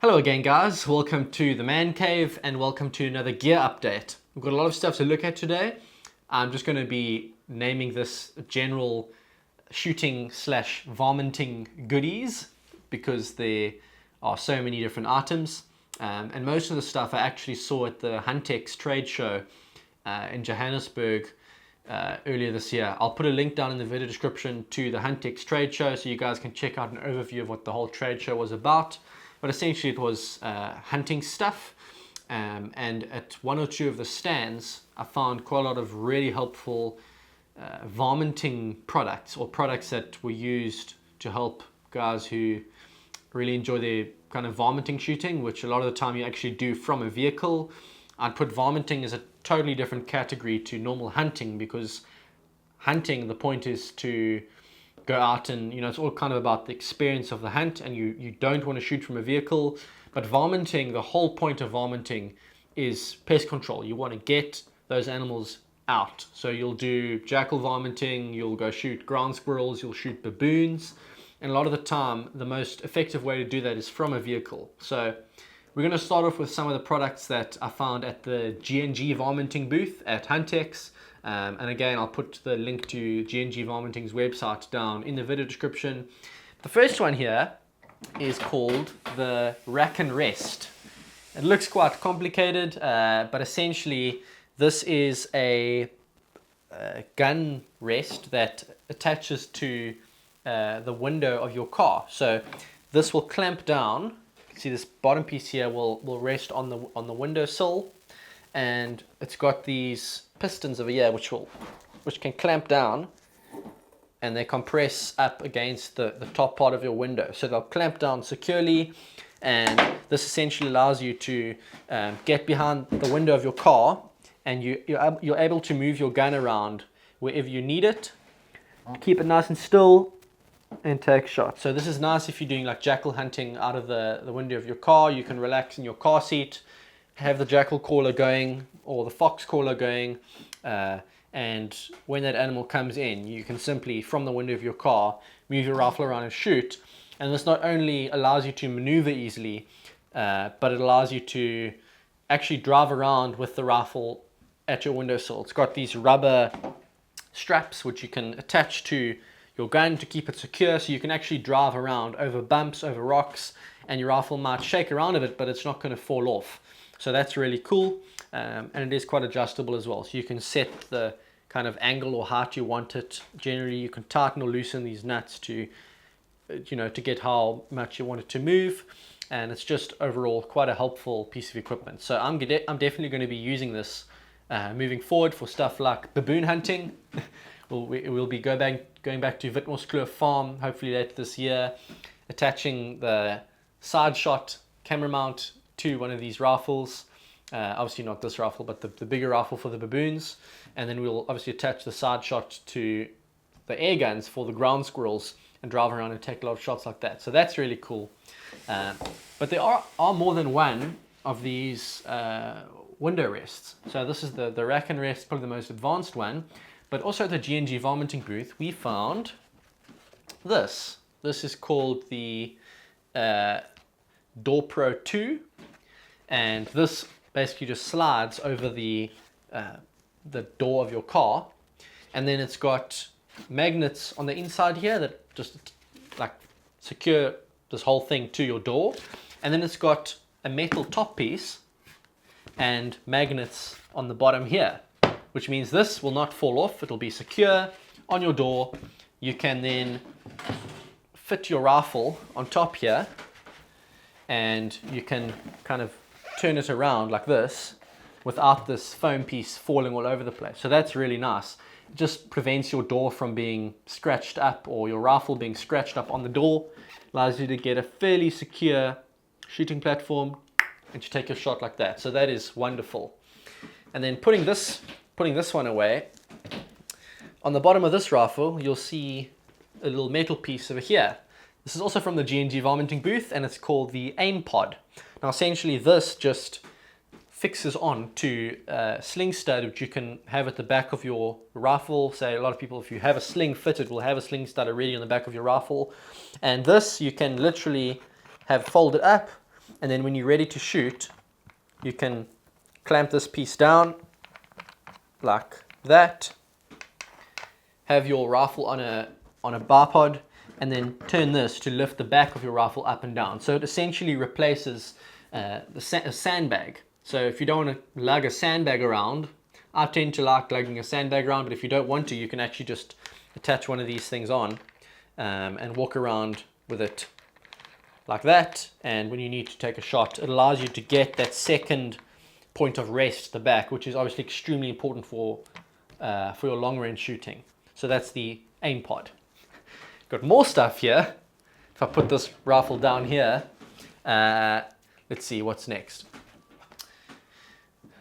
Hello again guys, welcome to the Man Cave and welcome to another gear update. We've got a lot of stuff to look at today. I'm just going to be naming this general shooting slash varminting goodies because there are so many different items, and most of the stuff I actually saw at the Huntex trade show in Johannesburg earlier this year. I'll put a link down in the video description to the Huntex trade show so you guys can check out an overview of what the whole trade show was about. But essentially it was hunting stuff, and at one or two of the stands I found quite a lot of really helpful varminting products, or products that were used to help guys who really enjoy their kind of varminting shooting, which a lot of the time you actually do from a vehicle. I'd put varminting as a totally different category to normal hunting, because hunting, the point is to go out and, it's all kind of about the experience of the hunt, and you don't want to shoot from a vehicle. But varminting, the whole point of varminting is pest control. You want to get those animals out. So you'll do jackal varminting, you'll go shoot ground squirrels, you'll shoot baboons, and a lot of the time the most effective way to do that is from a vehicle. So we're going to start off with some of the products that I found at the G&G varminting booth at Huntex. And again, I'll put the link to G&G Varminting's website down in the video description. The first one here is called the Rack and Rest. It looks quite complicated, but essentially this is a gun rest that attaches to the window of your car. So this will clamp down. See, this bottom piece here will rest on the windowsill, and it's got these pistons over here which can clamp down, and they compress up against the top part of your window. So they'll clamp down securely, and this essentially allows you to get behind the window of your car, and you're able to move your gun around wherever you need it, keep it nice and still, and take shots. So this is nice if you're doing like jackal hunting out of the window of your car. You can relax in your car seat, have the jackal caller going or the fox caller going, and when that animal comes in, you can simply, from the window of your car, move your rifle around and shoot. And this not only allows you to maneuver easily, but it allows you to actually drive around with the rifle at your windowsill. It's got these rubber straps which you can attach to your gun to keep it secure, so you can actually drive around over bumps, over rocks, and your rifle might shake around a bit, but it's not going to fall off. So that's really cool, and it is quite adjustable as well. So you can set the kind of angle or height you want it. Generally, you can tighten or loosen these nuts to, to get how much you want it to move. And it's just overall quite a helpful piece of equipment. So I'm definitely going to be using this moving forward for stuff like baboon hunting. We'll be going back to Witmorskloof Farm hopefully later this year, attaching the side shot camera mount to one of these rifles, obviously not this rifle, but the bigger rifle for the baboons, and then we'll obviously attach the side shot to the air guns for the ground squirrels and drive around and take a lot of shots like that. So that's really cool. But there are more than one of these window rests. So this is the Rack and Rest, probably the most advanced one. But also at the G&G Varminting booth, we found this. This is called the Door Pro 2, and this basically just slides over the door of your car, and then it's got magnets on the inside here that just like secure this whole thing to your door, and then it's got a metal top piece and magnets on the bottom here, which means this will not fall off. It'll be secure on your door. You can then fit your rifle on top here, and you can kind of turn it around like this without this foam piece falling all over the place. So that's really nice. It just prevents your door from being scratched up, or your rifle being scratched up on the door. Allows you to get a fairly secure shooting platform and you take your shot like that. So that is wonderful. And then putting this one away, on the bottom of this rifle you'll see a little metal piece over here. This is also from the G&G Varminting booth, and it's called the aim pod. Now essentially this just fixes on to a sling stud which you can have at the back of your rifle. Say a lot of people, if you have a sling fitted, will have a sling stud already on the back of your rifle, and this you can literally have folded up And then when you're ready to shoot, you can clamp this piece down like that, have your rifle on a bipod, and then turn this to lift the back of your rifle up and down. So it essentially replaces a sandbag. So if you don't want to lug a sandbag around, I tend to like lugging a sandbag around, but if you don't want to, you can actually just attach one of these things on and walk around with it like that. And when you need to take a shot, it allows you to get that second point of rest at the back, which is obviously extremely important for your long range shooting. So that's the aim pod. Got more stuff here. If I put this rifle down here, let's see what's next.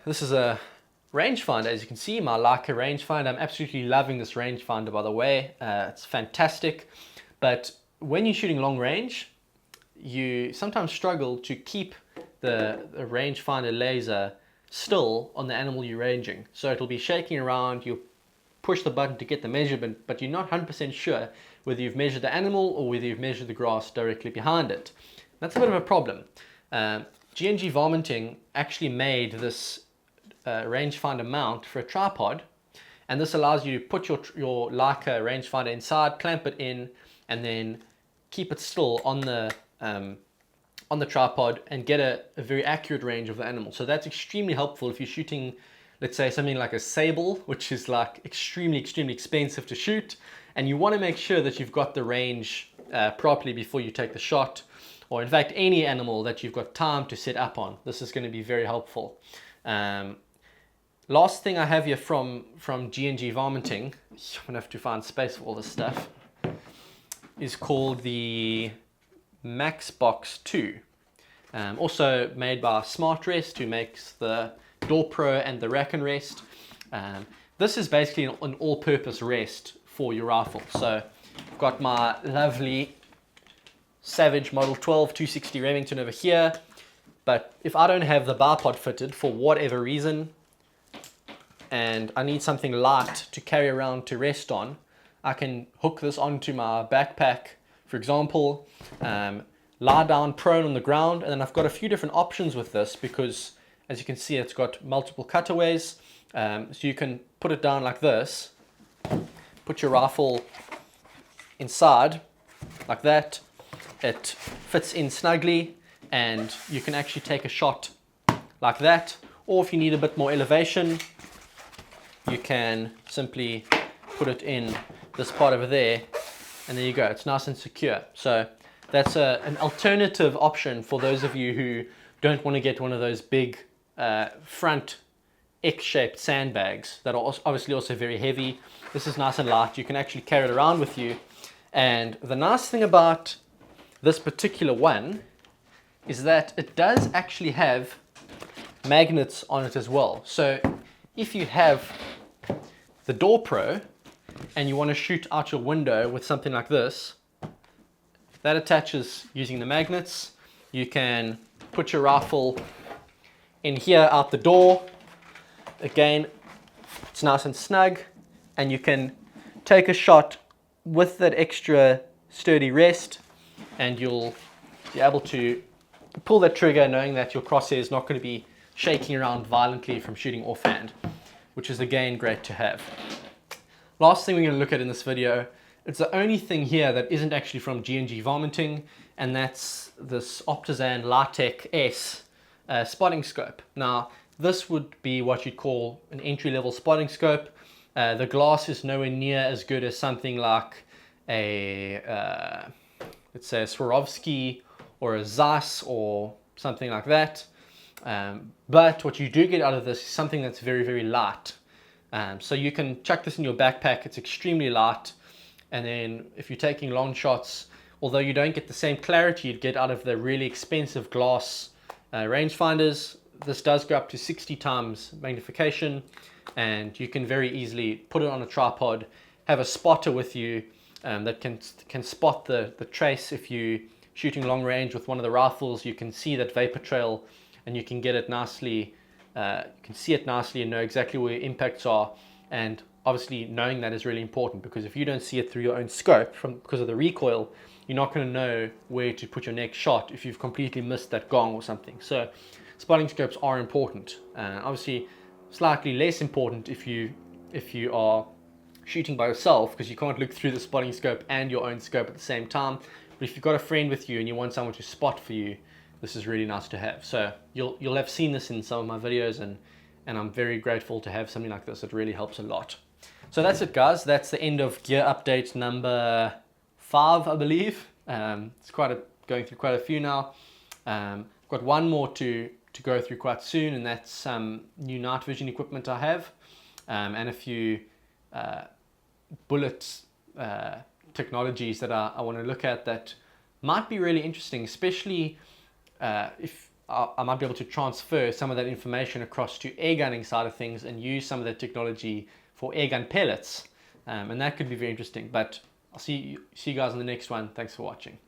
This is a rangefinder, as you can see, my Leica rangefinder. I'm absolutely loving this rangefinder, by the way. It's fantastic. But when you're shooting long range, you sometimes struggle to keep the rangefinder laser still on the animal you're ranging. So it'll be shaking around, you push the button to get the measurement, but you're not 100% sure whether you've measured the animal or whether you've measured the grass directly behind it. That's a bit of a problem. G&G Varminting actually made this rangefinder mount for a tripod, and this allows you to put your Leica rangefinder inside, clamp it in, and then keep it still on the tripod and get a very accurate range of the animal. So that's extremely helpful if you're shooting, let's say, something like a sable, which is like extremely expensive to shoot, and you want to make sure that you've got the range properly before you take the shot, or in fact any animal that you've got time to set up on. This is going to be very helpful. Last thing I have here from G&G Varminting, I'm gonna have to find space for all this stuff, is called the Max Box 2. Also made by SmartRest, who makes the Door Pro and the Rack and Rest. This is basically an all-purpose rest for your rifle. So I've got my lovely Savage Model 12 260 Remington over here, but if I don't have the bipod fitted for whatever reason, and I need something light to carry around to rest on, I can hook this onto my backpack, for example, lie down prone on the ground, and then I've got a few different options with this because, as you can see, it's got multiple cutaways. So you can put it down like this, put your rifle inside like that, it fits in snugly, and you can actually take a shot like that. Or if you need a bit more elevation, you can simply put it in this part over there, and there you go, it's nice and secure. So that's an alternative option for those of you who don't want to get one of those big front X-shaped sandbags that are obviously also very heavy. This is nice and light, you can actually carry it around with you. And the nice thing about this particular one is that it does actually have magnets on it as well. So if you have the Door Pro and you want to shoot out your window with something like this, that attaches using the magnets. You can put your rifle in here out the door. Again, it's nice and snug, and you can take a shot with that extra sturdy rest, and you'll be able to pull that trigger knowing that your crosshair is not going to be shaking around violently from shooting offhand, which is again great to have. Last thing we're going to look at in this video, it's the only thing here that isn't actually from G&G Varminting, and that's this Optizan Litec S spotting scope. Now, this would be what you'd call an entry-level spotting scope. The glass is nowhere near as good as something like a, let's say a Swarovski or a Zeiss or something like that. But what you do get out of this is something that's very light. So you can chuck this in your backpack, it's extremely light, and then if you're taking long shots, although you don't get the same clarity you'd get out of the really expensive glass rangefinders, this does go up to 60 times magnification, and you can very easily put it on a tripod, have a spotter with you that can spot the trace. If you're shooting long range with one of the rifles, you can see that vapor trail, and you can get it nicely, you can see it nicely and know exactly where your impacts are. And obviously knowing that is really important, because if you don't see it through your own scope because of the recoil, you're not going to know where to put your next shot if you've completely missed that gong or something. So spotting scopes are important. Obviously, slightly less important if you are shooting by yourself, because you can't look through the spotting scope and your own scope at the same time. But if you've got a friend with you and you want someone to spot for you, this is really nice to have. So you'll have seen this in some of my videos, and I'm very grateful to have something like this. It really helps a lot. So that's it, guys. That's the end of gear update number 5, I believe. It's going through quite a few now. Got one more to go through quite soon, and that's some new night vision equipment I have, and a few bullet technologies that I want to look at that might be really interesting, especially if I might be able to transfer some of that information across to airgunning side of things and use some of that technology for airgun pellets, and that could be very interesting. But I'll see you guys in the next one. Thanks for watching.